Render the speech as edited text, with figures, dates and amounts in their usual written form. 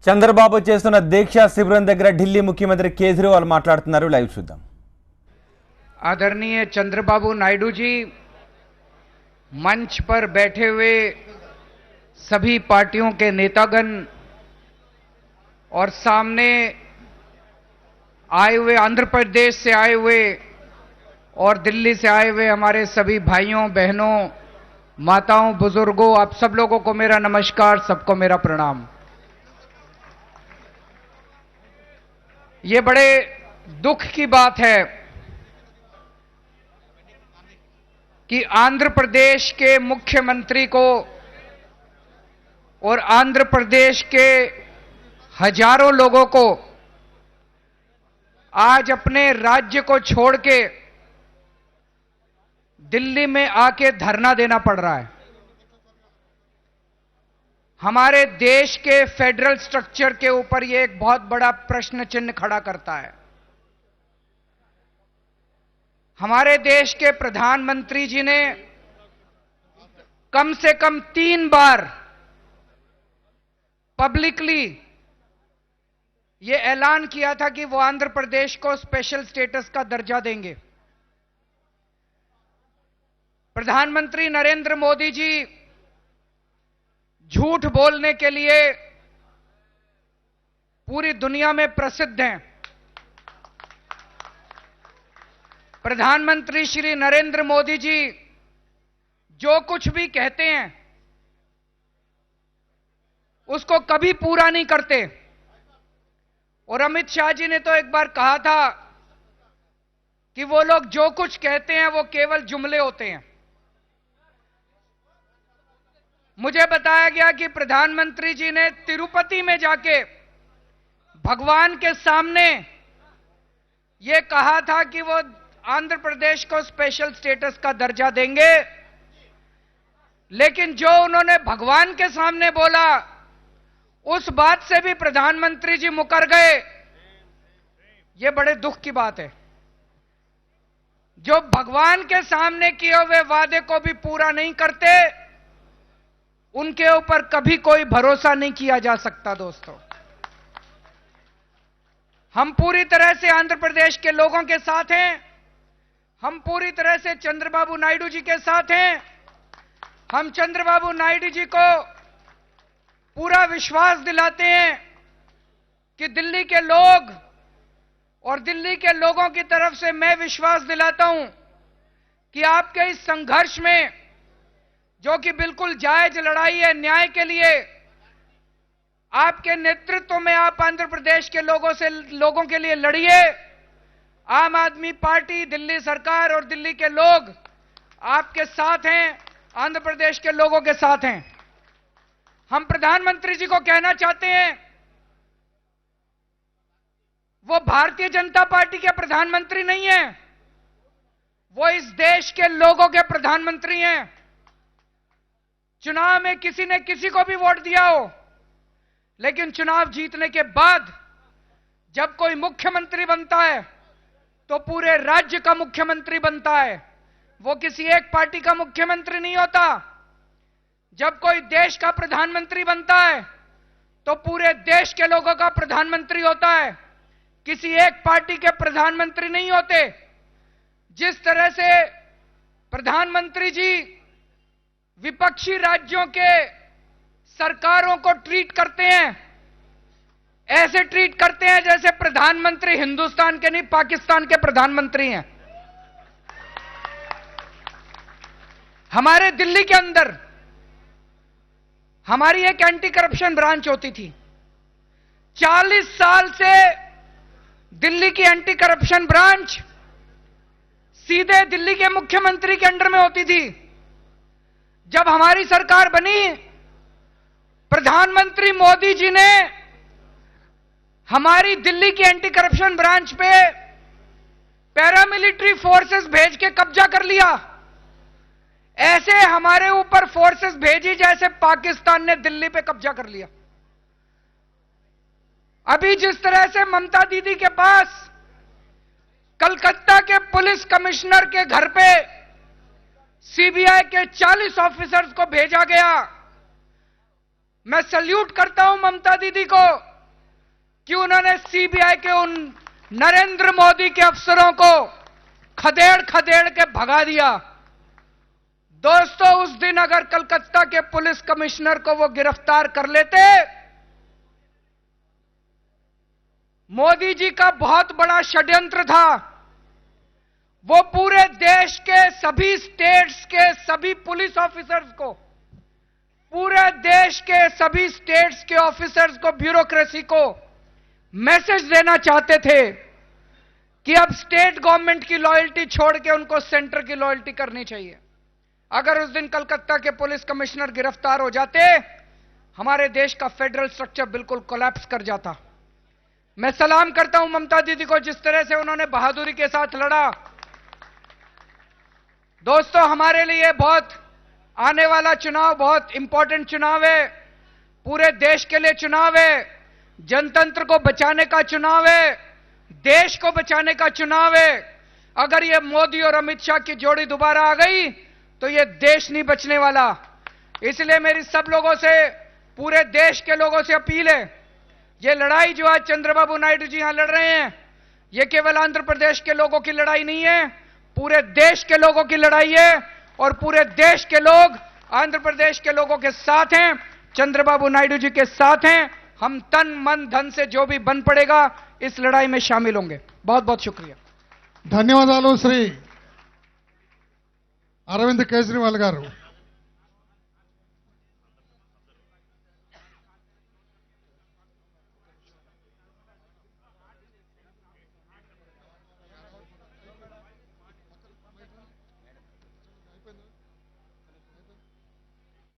చంద్రబాబు చేస్తున్న దీక్ష శిబిరం దగ్గర ఢిల్లీ ముఖ్యమంత్రి కేజ్రీవాల్ మాట్లాడుతున్నారు. లైవ్ చూద్దాం. आदरणीय चंद्रबाबू नायडू जी, मंच पर बैठे हुए सभी पार्टियों के नेतागण और सामने आए हुए आंध्र प्रदेश से आए हुए और दिल्ली से आए हुए हमारे सभी भाइयों बहनों, माताओं, बुजुर्गों, आप सब लोगों को मेरा नमस्कार, सबको मेरा प्रणाम। ये बड़े दुख की बात है कि आंध्र प्रदेश के मुख्यमंत्री को और आंध्र प्रदेश के हजारों लोगों को आज अपने राज्य को छोड़ के दिल्ली में आके धरना देना पड़ रहा है। हमारे देश के फेडरल स्ट्रक्चर के ऊपर यह एक बहुत बड़ा प्रश्न चिन्ह खड़ा करता है। हमारे देश के प्रधानमंत्री जी ने कम से कम 3 बार पब्लिकली यह ऐलान किया था कि वो आंध्र प्रदेश को स्पेशल स्टेटस का दर्जा देंगे। प्रधानमंत्री नरेंद्र मोदी जी झूठ बोलने के लिए पूरी दुनिया में प्रसिद्ध हैं। प्रधानमंत्री श्री नरेंद्र मोदी जी जो कुछ भी कहते हैं उसको कभी पूरा नहीं करते। और अमित शाह जी ने तो एक बार कहा था कि वो लोग जो कुछ कहते हैं वो केवल जुमले होते हैं। मुझे बताया गया कि प्रधानमंत्री जी ने तिरुपति में जाके भगवान के सामने ये कहा था कि वो आंध्र प्रदेश को स्पेशल स्टेटस का दर्जा देंगे, लेकिन जो उन्होंने भगवान के सामने बोला उस बात से भी प्रधानमंत्री जी मुकर गए। यह बड़े दुख की बात है। जो भगवान के सामने किए हुए वादे को भी पूरा नहीं करते, उनके ऊपर कभी कोई भरोसा नहीं किया जा सकता। दोस्तों, हम पूरी तरह से आंध्र प्रदेश के लोगों के साथ हैं। हम पूरी तरह से चंद्रबाबू नायडू जी के साथ हैं। हम चंद्रबाबू नायडू जी को पूरा विश्वास दिलाते हैं कि दिल्ली के लोग और दिल्ली के लोगों की तरफ से मैं विश्वास दिलाता हूं कि आपके इस संघर्ष में, जो कि बिल्कुल जायज लड़ाई है न्याय के लिए, आपके नेतृत्व में आप आंध्र प्रदेश के लोगों के लिए लड़िए। आम आदमी पार्टी, दिल्ली सरकार और दिल्ली के लोग आपके साथ हैं, आंध्र प्रदेश के लोगों के साथ हैं। हम प्रधानमंत्री जी को कहना चाहते हैं, वो भारतीय जनता पार्टी के प्रधानमंत्री नहीं है, वो इस देश के लोगों के प्रधानमंत्री हैं। चुनाव में किसी ने किसी को भी वोट दिया हो, लेकिन चुनाव जीतने के बाद जब कोई मुख्यमंत्री बनता है तो पूरे राज्य का मुख्यमंत्री बनता है। वो किसी एक पार्टी का मुख्यमंत्री नहीं होता। जब कोई देश का प्रधानमंत्री बनता है तो पूरे देश के लोगों का प्रधानमंत्री होता है, किसी एक पार्टी के प्रधानमंत्री नहीं होते। जिस तरह से प्रधानमंत्री जी विपक्षी राज्यों के सरकारों को ट्रीट करते हैं, ऐसे ट्रीट करते हैं जैसे प्रधानमंत्री हिंदुस्तान के नहीं, पाकिस्तान के प्रधानमंत्री हैं। हमारे दिल्ली के अंदर हमारी एक एंटी करप्शन ब्रांच होती थी। 40 साल से दिल्ली की एंटी करप्शन ब्रांच सीधे दिल्ली के मुख्यमंत्री के अंडर में होती थी। जब हमारी सरकार बनी, प्रधानमंत्री मोदी जी ने हमारी दिल्ली की एंटी करप्शन ब्रांच पे पैरामिलिट्री फोर्सेस भेज के कब्जा कर लिया। ऐसे हमारे ऊपर फोर्सेस भेजी जैसे पाकिस्तान ने दिल्ली पे कब्जा कर लिया। अभी जिस तरह से ममता दीदी के पास कलकत्ता के पुलिस कमिश्नर के घर पे सीबीआई के 40 ऑफिसर्स को भेजा गया, मैं सल्यूट करता हूं ममता दीदी को कि उन्होंने सीबीआई के उन नरेंद्र मोदी के अफसरों को खदेड़ खदेड़ के भगा दिया। दोस्तों, उस दिन अगर कलकत्ता के पुलिस कमिश्नर को वो गिरफ्तार कर लेते, मोदी जी का बहुत बड़ा षड्यंत्र था। वो पूरे देश के सभी स्टेट्स के सभी पुलिस ऑफिसर्स को, पूरे देश के सभी स्टेट्स के ऑफिसर्स को, ब्यूरोक्रेसी को मैसेज देना चाहते थे कि अब स्टेट गवर्नमेंट की लॉयल्टी छोड़ के उनको सेंटर की लॉयल्टी करनी चाहिए। अगर उस दिन कलकत्ता के पुलिस कमिश्नर गिरफ्तार हो जाते, हमारे देश का फेडरल स्ट्रक्चर बिल्कुल कोलैप्स कर जाता। मैं सलाम करता हूं ममता दीदी को, जिस तरह से उन्होंने बहादुरी के साथ लड़ा। दोस्तों, हमारे लिए बहुत आने वाला चुनाव बहुत इंपॉर्टेंट चुनाव है, पूरे देश के लिए चुनाव है, जनतंत्र को बचाने का चुनाव है, देश को बचाने का चुनाव है। अगर ये मोदी और अमित शाह की जोड़ी दोबारा आ गई तो ये देश नहीं बचने वाला। इसलिए मेरी सब लोगों से, पूरे देश के लोगों से अपील है, ये लड़ाई जो आज चंद्रबाबू नायडू जी यहां लड़ रहे हैं, ये केवल आंध्र प्रदेश के लोगों की लड़ाई नहीं है, पूरे देश के लोगों की लड़ाई है। और पूरे देश के लोग आंध्र प्रदेश के लोगों के साथ हैं, चंद्रबाबू नायडू जी के साथ हैं। हम तन मन धन से जो भी बन पड़ेगा इस लड़ाई में शामिल होंगे। बहुत बहुत शुक्रिया। ధన్యవాదాలు శ్రీ అరవింద్ కేజ్రీవాల్ గారు।